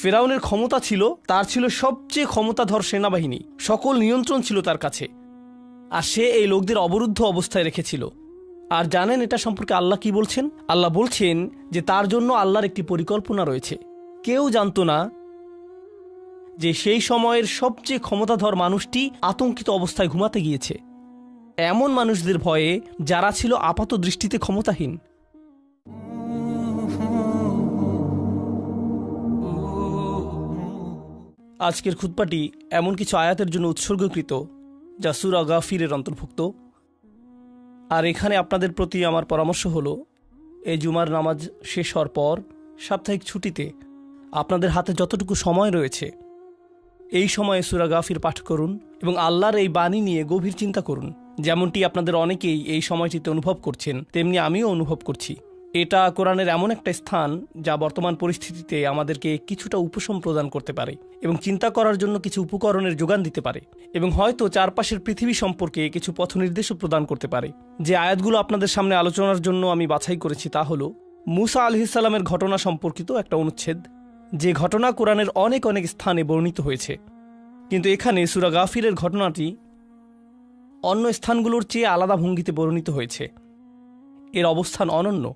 ফেরাউনের ক্ষমতা ছিল, তার ছিল সবচেয়ে ক্ষমতাধর সেনাবাহিনী, সকল নিয়ন্ত্রণ ছিল তার কাছে, আর সে এই লোকদের অবরুদ্ধ অবস্থায় রেখেছিল। আর জানেন এটা সম্পর্কে আল্লাহ কি বলছেন? আল্লাহ বলছেন যে তার জন্য আল্লাহর একটি পরিকল্পনা রয়েছে। কেউ জানতো না যে সেই সময়ের সবচেয়ে ক্ষমতাধর মানুষটি আতঙ্কিত অবস্থায় ঘুমাতে গিয়েছে, এমন মানুষদের ভয়ে যারা ছিল আপাত দৃষ্টিতে ক্ষমতাহীন। আজকের খুতবাটি এমন কিছু আয়াতের জন্য উৎসর্গকৃত যা সূরা গাফিরের অন্তর্ভুক্ত। আর এখানে আপনাদের প্রতি আমার পরামর্শ হলো, এই জুমার নামাজ শেষ হওয়ার পর সাপ্তাহিক ছুটিতে আপনাদের হাতে যতটুকু সময় রয়েছে, এই সময়ে সূরা গাফির পাঠ করুন এবং আল্লাহর এই বাণী নিয়ে গভীর চিন্তা করুন। যেমনটি আপনাদের অনেকেই এই সময়টিতে অনুভব করছেন, তেমনি আমিও অনুভব করছি। এটা কোরআনের এমন একটা স্থান যা বর্তমান পরিস্থিতিতে আমাদেরকে কিছুটা উপশম প্রদান করতে পারে এবং চিন্তা করার জন্য কিছু উপকরণের যোগান দিতে পারে, এবং হয়তো চারপাশের পৃথিবী সম্পর্কে কিছু পথ নির্দেশও প্রদান করতে পারে। যে আয়াতগুলো আপনাদের সামনে আলোচনার জন্য আমি বাছাই করেছি তা হলো মূসা আলাইহিস সালামের ঘটনা সম্পর্কিত একটা অনুচ্ছেদ, যে ঘটনা কোরআনের অনেক অনেক স্থানে বর্ণিত হয়েছে, কিন্তু এখানে সূরা গাফিরের ঘটনাটি অন্য স্থানগুলোর চেয়ে আলাদা ভঙ্গিতে বর্ণিত হয়েছে। এর অবস্থান অনন্য।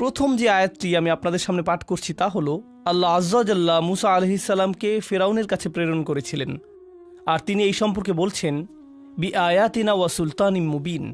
প্রথম যে আয়াতটি আমি আপনাদের সামনে পাঠ করছি তা হলো, আল্লাহ আজ্জা ওয়া জাল্লা মূসা আলাইহিস সালামকে ফেরাউনের কাছে প্রেরণ করেছিলেন, আর তিনি এই সম্পর্কে বলছেন বি আয়াতিনা ওয়া সুলতানিম মুবিন,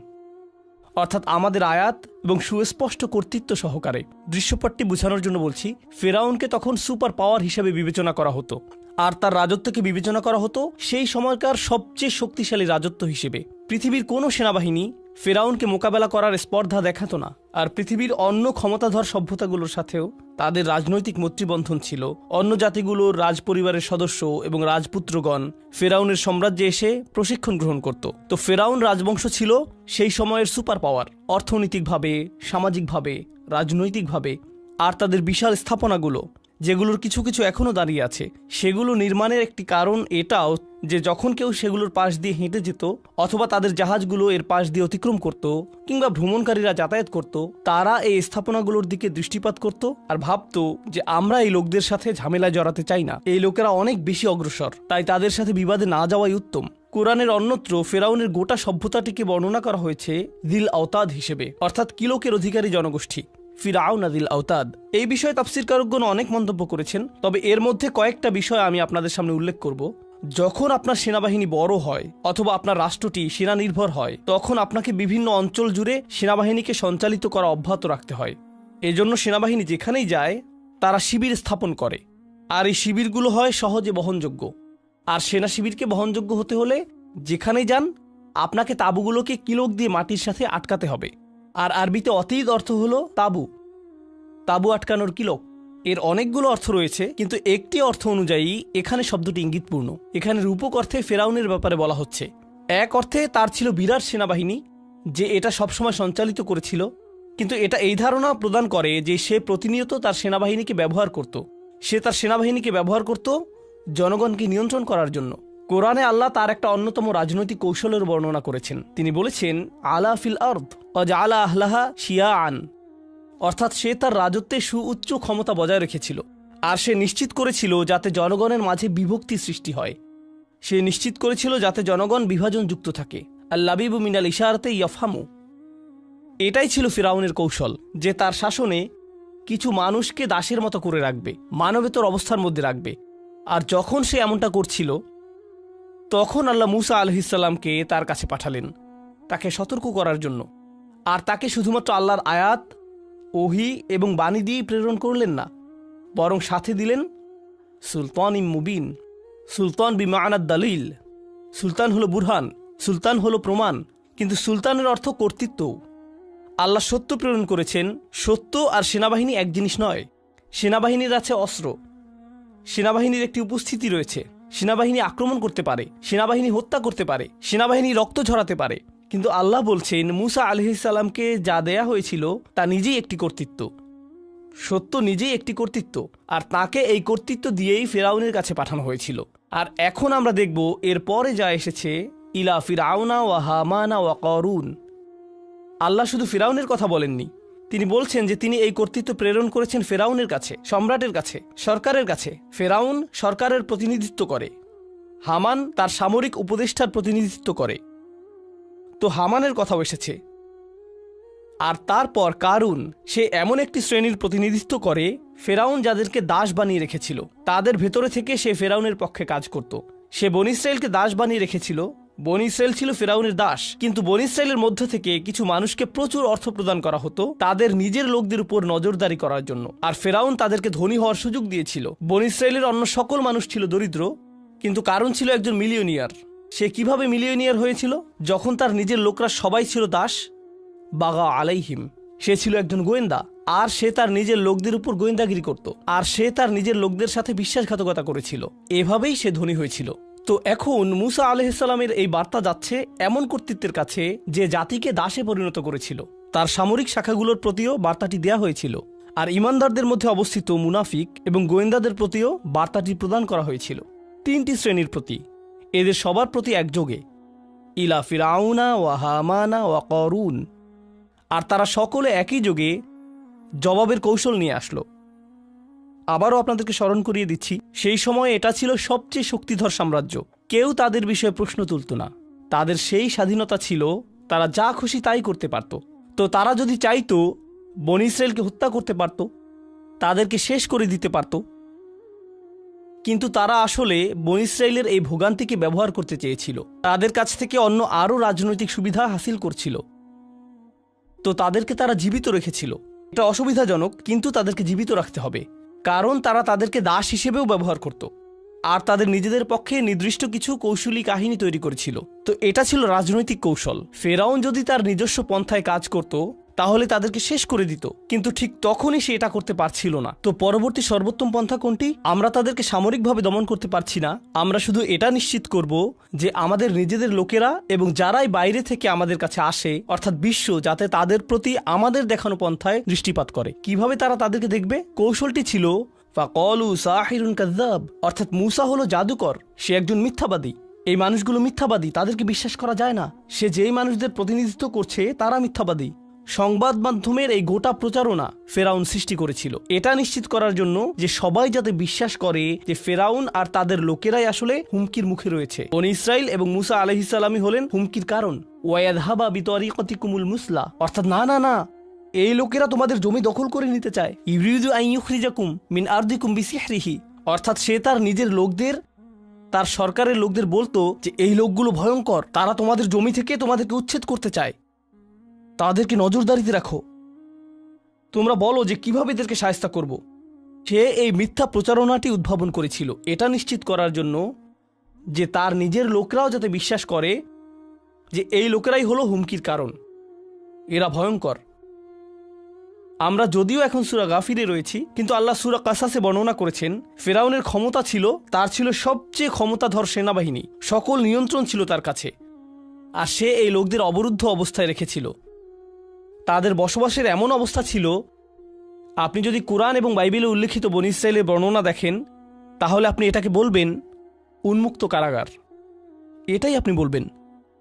অর্থাৎ আমাদের আয়াত এবং সুস্পষ্ট কর্তৃত্ব সহকারে। দৃশ্যপটটি বোঝানোর জন্য বলছি, ফেরাউনকে তখন সুপার পাওয়ার হিসেবে বিবেচনা করা হতো, আর তার রাজত্বকে বিবেচনা করা হতো সেই সময়কার সবচেয়ে শক্তিশালী রাজত্ব হিসেবে। পৃথিবীর কোনো সেনাবাহিনী ফেরাউনকে মোকাবেলা করার স্পর্ধা দেখাতো না, আর পৃথিবীর অন্য ক্ষমতাধর সভ্যতাগুলোর সাথেও তাদের রাজনৈতিক মৈত্রীবন্ধন ছিল। অন্য জাতিগুলোর রাজপরিবারের সদস্য এবং রাজপুত্রগণ ফেরাউনের সাম্রাজ্যে এসে প্রশিক্ষণ গ্রহণ করত। তো ফেরাউন রাজবংশ ছিল সেই সময়ের সুপার পাওয়ার, অর্থনৈতিকভাবে, সামাজিকভাবে, রাজনৈতিকভাবে। আর তাদের বিশাল স্থাপনাগুলো, যেগুলোর কিছু কিছু এখনও দাঁড়িয়ে আছে, সেগুলো নির্মাণের একটি কারণ এটাও যে যখন কেউ সেগুলোর পাশ দিয়ে হেঁটে যেত, অথবা তাদের জাহাজগুলো এর পাশ দিয়ে অতিক্রম করত, কিংবা ভ্রমণকারীরা যাতায়াত করত, তারা এই স্থাপনাগুলোর দিকে দৃষ্টিপাত করত আর ভাবত যে আমরা এই লোকদের সাথে ঝামেলায় জড়াতে চাই না, এই লোকেরা অনেক বেশি অগ্রসর, তাই তাদের সাথে বিবাদে না যাওয়াই উত্তম। কোরআনের অন্যত্র ফেরাউনের গোটা সভ্যতাটিকে বর্ণনা করা হয়েছে দিল আওতাদ হিসেবে, অর্থাৎ কিলোকের অধিকারী জনগোষ্ঠী, ফিরাউন দিল আওতাদ। এই বিষয়ে তাফসীরকারগণ অনেক মন্তব্য করেছেন, তবে এর মধ্যে কয়েকটা বিষয় আমি আপনাদের সামনে উল্লেখ করব। যখন আপনার সেনাবাহিনী বড় হয় অথবা আপনার রাষ্ট্রটি সেনা নির্ভর হয়, তখন আপনাকে বিভিন্ন অঞ্চল জুড়ে সেনাবাহিনীকে সঞ্চালিত করা অব্যাহত রাখতে হয়। এজন্য সেনাবাহিনী যেখানেই যায় তারা শিবির স্থাপন করে, আর এই শিবিরগুলো হয় সহজে বহনযোগ্য। আর সেনা শিবিরকে বহনযোগ্য হতে হলে যেখানেই যান আপনাকে তাঁবুগুলোকে কিলোক দিয়ে মাটির সাথে আটকাতে হবে। আর আরবিতে অতীত অর্থ হলো তাঁবু, তাঁবু আটকানোর কিলোক। এর অনেকগুলো অর্থ রয়েছে, কিন্তু একটি অর্থ অনুযায়ী এখানে শব্দটি ইঙ্গিতপূর্ণ। এখানে রূপক অর্থে ফেরাউনের ব্যাপারে বলা হচ্ছে। এক অর্থে তার ছিল বিরাট সেনাবাহিনী, যে এটা সবসময় সঞ্চালিত করেছিল, কিন্তু এটা এই ধারণা প্রদান করে যে সে প্রতিনিয়ত তার সেনাবাহিনীকে ব্যবহার করত। সে তার সেনাবাহিনীকে ব্যবহার করত জনগণকে নিয়ন্ত্রণ করার জন্য। কোরআনে আল্লাহ তার একটা অন্যতম রাজনৈতিক কৌশলের বর্ণনা করেছেন। তিনি বলেছেন আলা ফিল আরদ ওয়াজআলা আহলাহা শিয়াআন, অর্থাৎ সে তার রাজত্বে সুউচ্চ ক্ষমতা বজায় রেখেছিল, আর সে নিশ্চিত করেছিল যাতে জনগণের মাঝে বিভক্তি সৃষ্টি হয়। সে নিশ্চিত করেছিল যাতে জনগণ বিভাজনযুক্ত থাকে। আল্লাবিবু মিনাল ইশারাতে ইয়াফহামু, এটাই ছিল ফিরাউনের কৌশল, যে তার শাসনে কিছু মানুষকে দাসের মতো করে রাখবে, মানবেতর অবস্থার মধ্যে রাখবে। আর যখন সে এমনটা করছিল, তখন আল্লাহ মূসা আলাইহিস সালামকে তার কাছে পাঠালেন তাকে সতর্ক করার জন্য। আর তাকে শুধুমাত্র আল্লাহর আয়াত, ওহী এবং বাণী দিয়েই প্রেরণ করলেন না, বরং সাথে দিলেন সুলতানিম মুবিন। সুলতান বিমাআনাদ দালিল, সুলতান হলো বুরহান, সুলতান হলো প্রমাণ, কিন্তু সুলতানের অর্থ কর্তৃত্ব। আল্লাহ সত্য প্রেরণ করেছেন। সত্য আর সেনাবাহিনী এক জিনিস নয়। সেনাবাহিনীর আছে অস্ত্র, সেনাবাহিনীর একটি উপস্থিতি রয়েছে, সেনাবাহিনী আক্রমণ করতে পারে, সেনাবাহিনী হত্যা করতে পারে, সেনাবাহিনী রক্ত ঝরাতে পারে। কিন্তু আল্লাহ বলছেন মূসা আলাইহিস সালামকে যা দেয়া হয়েছিল তা নিজেই একটি কর্তৃত্ব, সত্য নিজেই একটি কর্তৃত্ব, আর তাকে এই কর্তৃত্ব দিয়েই ফেরাউনের কাছে পাঠানো হয়েছিল। আর এখন আমরা দেখব এর পরে যা এসেছে, ইলা ফিরাউনা ওয়া হামানা ওয়া কারুন। আল্লাহ শুধু ফিরাউনের কথা বলেননি, তিনি বলছেন যে তিনি এই কর্তৃত্ব প্রেরণ করেছেন ফেরাউনের কাছে, সম্রাটের কাছে, সরকারের কাছে। ফেরাউন সরকারের প্রতিনিধিত্ব করে, হামান তার সামরিক উপদেষ্টার প্রতিনিধিত্ব করে। তো হামানের কথাও এসেছে। আর তারপর কারুন, সে এমন একটি শ্রেণীর প্রতিনিধিত্ব করে ফেরাউন যাদেরকে দাস বানিয়ে রেখেছিল, তাদের ভেতরে থেকে সে ফেরাউনের পক্ষে কাজ করত। সে বনী ইসরায়েলকে দাস বানিয়ে রেখেছিল। বনী ইসরায়েল ছিল ফেরাউনের দাস, কিন্তু বনী ইসরায়েলের মধ্য থেকে কিছু মানুষকে প্রচুর অর্থ প্রদান করা হতো তাদের নিজের লোকদের উপর নজরদারি করার জন্য। আর ফেরাউন তাদেরকে ধনী হওয়ার সুযোগ দিয়েছিল। বনী ইসরায়েলের অন্য সকল মানুষ ছিল দরিদ্র, কিন্তু কারুন ছিল একজন মিলিয়নিয়ার। সে কিভাবে মিলিয়নিয়ার হয়েছিল? যখন তার নিজের লোকরা সবাই ছিল দাস, বাগা আলাইহিম, সে ছিল একজন গোয়েন্দা, আর সে তার নিজের লোকদের উপর গোয়েন্দাগিরি করত, আর সে তার নিজের লোকদের সাথে বিশ্বাসঘাতকতা করেছিল। এভাবেই সে ধনী হয়েছিল। তো এখন মুসা আলাইহিসসালামের এই বার্তা যাচ্ছে এমন কর্তৃত্বের কাছে যে জাতিকে দাসে পরিণত করেছিল। তার সামরিক শাখাগুলোর প্রতিও বার্তাটি দেয়া হয়েছিল। আর ইমানদারদের মধ্যে অবস্থিত মুনাফিক এবং গোয়েন্দাদের প্রতিও বার্তাটি প্রদান করা হয়েছিল। তিনটি শ্রেণীর প্রতি, এদের সবার প্রতি একযোগে, ইলা ফিরাউনা ওয়া হামানা ওয়া কারুন। আর তারা সকলে একই যোগে জবাবের কৌশল নিয়ে আসলো। আবারও আপনাদেরকে স্মরণ করিয়ে দিচ্ছি, সেই সময় এটা ছিল সবচেয়ে শক্তিধর সাম্রাজ্য। কেউ তাদের বিষয়ে প্রশ্ন তুলত না। তাদের সেই স্বাধীনতা ছিল, তারা যা খুশি তাই করতে পারত। তো তারা যদি চাইতো বনী ইসরায়েলকে হত্যা করতে পারত, তাদেরকে শেষ করে দিতে পারত। কিন্তু তারা আসলে বনী ইসরায়েলের এই ভোগান্তিকে ব্যবহার করতে চেয়েছিল। তাদের কাছ থেকে অন্য আরও রাজনৈতিক সুবিধা হাসিল করছিল। তো তাদেরকে তারা জীবিত রেখেছিল। এটা অসুবিধাজনক, কিন্তু তাদেরকে জীবিত রাখতে হবে, কারণ তারা তাদেরকে দাস হিসেবেও ব্যবহার করত। আর তাদের নিজেদের পক্ষে নির্দিষ্ট কিছু কৌশলী কাহিনী তৈরি করেছিল। তো এটা ছিল রাজনৈতিক কৌশল। ফেরাউন যদি তার নিজস্ব পন্থায় কাজ করত, তাহলে তাদেরকে শেষ করে দিত, কিন্তু ঠিক তখনই সে এটা করতে পারছিল না। তো পরবর্তী সর্বোত্তম পন্থা কোনটি? আমরা তাদেরকে সামরিকভাবে দমন করতে পারছি না, আমরা শুধু এটা নিশ্চিত করব যে আমাদের নিজেদের লোকেরা এবং যারাই বাইরে থেকে আমাদের কাছে আসে, অর্থাৎ বিশ্ব, যাতে তাদের প্রতি আমাদের দেখানো পন্থায় দৃষ্টিপাত করে। কিভাবে তারা তাদেরকে দেখবে? কৌশলটি ছিল ফাকালু সাহিরুন কাযযাব, অর্থাৎ মুসা হলো জাদুকর, সে একজন মিথ্যাবাদী। এই মানুষগুলো মিথ্যাবাদী, তাদেরকে বিশ্বাস করা যায় না। সে যেই মানুষদের প্রতিনিধিত্ব করছে তারা মিথ্যাবাদী। সংবাদ মাধ্যমের এই গোটা প্রচারণা ফেরাউন সৃষ্টি করেছিল, এটা নিশ্চিত করার জন্য যে সবাই যাতে বিশ্বাস করে যে ফেরাউন আর তাদের লোকেরাই আসলে হুমকির মুখে রয়েছে। বনী ইসরাইল এবং মুসা আলাইহিস সালামই হলেন হুমকির কারণ। ওয়ায়াযহাবা বিতরিকাতিকুমুল মুসলা, অর্থাৎ না না না, এই লোকেরা তোমাদের জমি দখল করে নিতে চায়। ইউরিদু আন ইউখরিজাকুম মিন আরদিকুম বিসিহরিহি, অর্থাৎ সে তার নিজের লোকদের, তার সরকারের লোকদের বলতো যে এই লোকগুলো ভয়ঙ্কর, তারা তোমাদের জমি থেকে তোমাদেরকে উচ্ছেদ করতে চায়, তাদেরকে নজরদারিতে রাখো। তোমরা বলো যে কিভাবে এদেরকে শায়েস্তা করব। সে এই মিথ্যা প্রচারণাটি উদ্ভাবন করেছিল এটা নিশ্চিত করার জন্য যে তার নিজের লোকরাও যাতে বিশ্বাস করে যে এই লোকেরাই হলো হুমকির কারণ, এরা ভয়ঙ্কর। আমরা যদিও এখন সূরা গাফিরে রয়েছি, কিন্তু আল্লাহ সূরা কাসাসে বর্ণনা করেছেন ফেরাউনের ক্ষমতা ছিল, তার ছিল সবচেয়ে ক্ষমতাধর সেনাবাহিনী, সকল নিয়ন্ত্রণ ছিল তার কাছে। আর সে এই লোকদের অবরুদ্ধ অবস্থায় রেখেছিল। তাদের বসবাসের এমন অবস্থা ছিল, আপনি যদি কোরআন এবং বাইবেলে উল্লেখিত বনী ইসরায়েলের বর্ণনা দেখেন, তাহলে আপনি এটাকে বলবেন উন্মুক্ত কারাগার। এটাই আপনি বলবেন।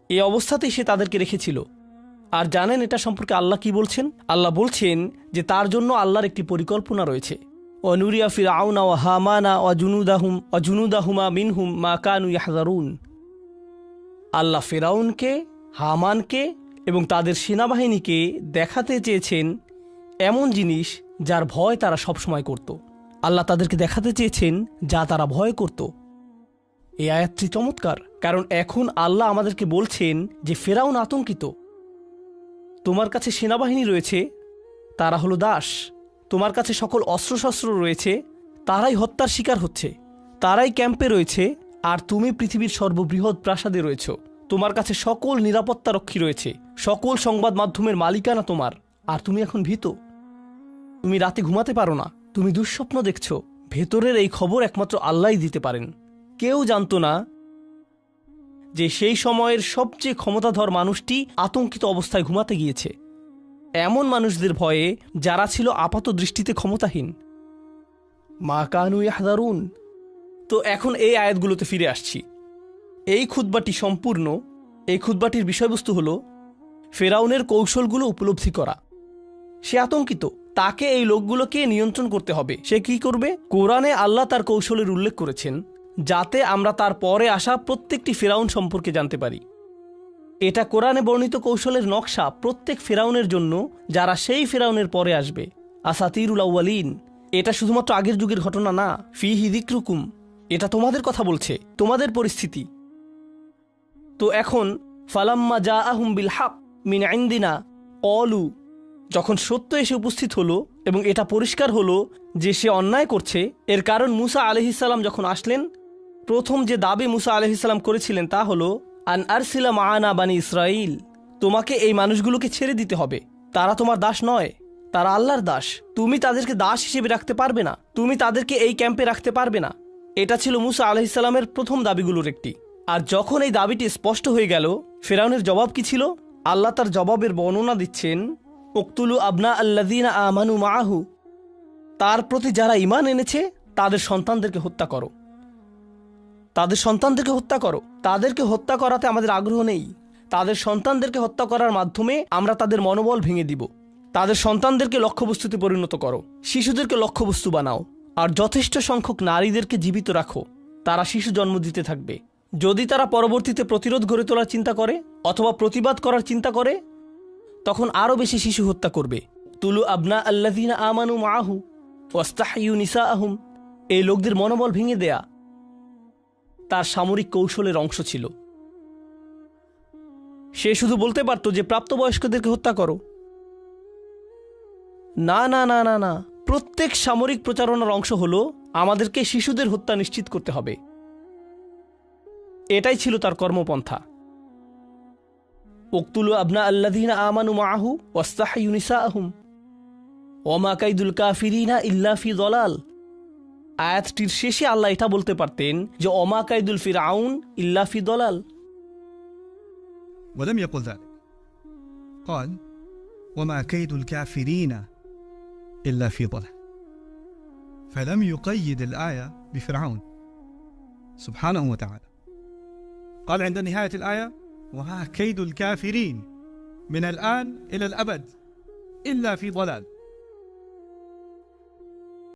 এই অবস্থাতেই সে তাদেরকে রেখেছিল। আর জানেন এটা সম্পর্কে আল্লাহ কি বলছেন? আল্লাহ বলছেন যে তার জন্য আল্লাহর একটি পরিকল্পনা রয়েছে। ওয়ানুরিয়া ফিরআউনা ওয়া হামানা ওয়া জুনুদাহুমা মিনহুম মা কানু ইয়াহযারুন। আল্লাহ ফেরাউনকে, হামানকে এবং তাদের সেনাবাহিনীকে দেখাতে চেয়েছেন এমন জিনিস যার ভয় তারা সবসময় করত। আল্লাহ তাদেরকে দেখাতে চেয়েছেন যা তারা ভয় করত। এই আয়াতটি চমৎকার, কারণ এখন আল্লাহ আমাদেরকে বলছেন যে ফেরাউন আতঙ্কিত। তোমার কাছে সেনাবাহিনী রয়েছে, তারা হলো দাস। তোমার কাছে সকল অস্ত্রশস্ত্র রয়েছে, তারাই হত্যার শিকার হচ্ছে, তারাই ক্যাম্পে রয়েছে, আর তুমি পৃথিবীর সর্ববৃহৎ প্রাসাদে রয়েছ। তোমার কাছে সকল নিরাপত্তারক্ষী রয়েছে, সকল সংবাদ মাধ্যমের মালিকানা তোমার, আর তুমি এখন ভীত। তুমি রাতে ঘুমাতে পারো না, তুমি দুঃস্বপ্ন দেখছ। ভেতরের এই খবর একমাত্র আল্লাহই দিতে পারেন। কেউ জানতো না যে সেই সময়ের সবচেয়ে ক্ষমতাধর মানুষটি আতঙ্কিত অবস্থায় ঘুমাতে গিয়েছে, এমন মানুষদের ভয়ে যারা ছিল আপাত দৃষ্টিতে ক্ষমতাহীন। মা কানু ইয়াহযারুন। তো এখন এই আয়াতগুলোতে ফিরে আসছি। এই খুতবাটি সম্পূর্ণ, এই খুতবাটির বিষয়বস্তু হলো ফেরাউনের কৌশলগুলো উপলব্ধি করা সে আতঙ্কিত। তাকে এই লোকগুলোকে নিয়ন্ত্রণ করতে হবে। সে কি করবে? কোরআনে আল্লাহ তার কৌশলের উল্লেখ করেছেন যাতে আমরা তার পরে আসা প্রত্যেকটি ফেরাউন সম্পর্কে জানতে পারি। এটা কোরআনে বর্ণিত কৌশলের নকশা প্রত্যেক ফেরাউনের জন্য যারা সেই ফেরাউনের পরে আসবে। আসাতিরুল আউয়ালিন, এটা শুধুমাত্র আগের যুগের ঘটনা না। ফিহি যিকরুকুম, এটা তোমাদের কথা বলছে, তোমাদের পরিস্থিতি। তো এখন ফালাম্মা জাআহুম বিল হক মিন ইনদিনা ক্বালু, যখন সত্য এসে উপস্থিত হলো এবং এটা পরিষ্কার হলো যে সে অন্যায় করছে, এর কারণ মুসা আলাইহিস সালাম যখন আসলেন, প্রথম যে দাবি মুসা আলাইহিস সালাম করেছিলেন তা হলো আন আরসিলা মাআনা বানি ইসরাইল, তোমাকে এই মানুষগুলোকে ছেড়ে দিতে হবে। তারা তোমার দাস নয়, তারা আল্লাহর দাস। তুমি তাদেরকে দাস হিসেবে রাখতে পারবে না, তুমি তাদেরকে এই ক্যাম্পে রাখতে পারবে না। এটা ছিল মুসা আলাইহিস সালামের প্রথম দাবিগুলোর একটি। আর যখন এই দাবিটি স্পষ্ট হয়ে গেল, ফেরাউনের জবাব কি ছিল? আল্লাহ তার জবাবের বর্ণনা দিচ্ছেন, উকতুলু আবনা আল্লাযীনা আমানু মাআহু, তার প্রতি যারা ঈমান এনেছে তাদের সন্তানদেরকে হত্যা করো, তাদের সন্তানদেরকে হত্যা করো। তাদেরকে হত্যা করাতে আমাদের আগ্রহ নেই। তাদের সন্তানদেরকে হত্যা করার মাধ্যমে আমরা তাদের মনোবল ভেঙে দিব। তাদের সন্তানদেরকে লক্ষ্যবস্তুতে পরিণত করো, শিশুদেরকে লক্ষ্যবস্তু বানাও, আর যথেষ্ট সংখ্যক নারীদেরকে জীবিত রাখো। তারা শিশু জন্ম দিতে থাকবে। যদি তারা পরবর্তীতে প্রতিরোধ গড়ে তোলার চিন্তা করে অথবা প্রতিবাদ করার চিন্তা করে, তখন আরও বেশি শিশু হত্যা করবে। তুলু আবনা আল্লাযীনা আমানু মাআহু ওয়াস্তাহইয়ু নিসাআহুম, এই লোকদের মনোবল ভেঙে দেয়া তার সামরিক কৌশলের অংশ ছিল। সে শুধু বলতে পারত যে প্রাপ্তবয়স্কদেরকে হত্যা করো। না না না না না, প্রত্যেক সামরিক প্রচারণার অংশ হলো আমাদেরকে শিশুদের হত্যা নিশ্চিত করতে হবে। এটাই ছিল তার কর্মপন্থা। উকতুলু আবনা আল্লাযীনা আমানু মাআহু ওয়াস্তাহইয়ু নিসাআহুম ওমা কাইদুল কাফিরিনা ইল্লা ফি যালাল। আয়াতটির শেষে আল্লাহ এটা বলতে পারতেন যে ওমা কাইদুল ফিরআউন ইল্লা ফি যালাল। ولم يقل ذلك، قال وما كيد الكافرين إلا في ضلال، فلم يقيد الآية بفرعون سبحانه وتعالى. قال عند نهاية الآية وما كيد الكافرين من الآن إلى الأبد إلا في ضلال.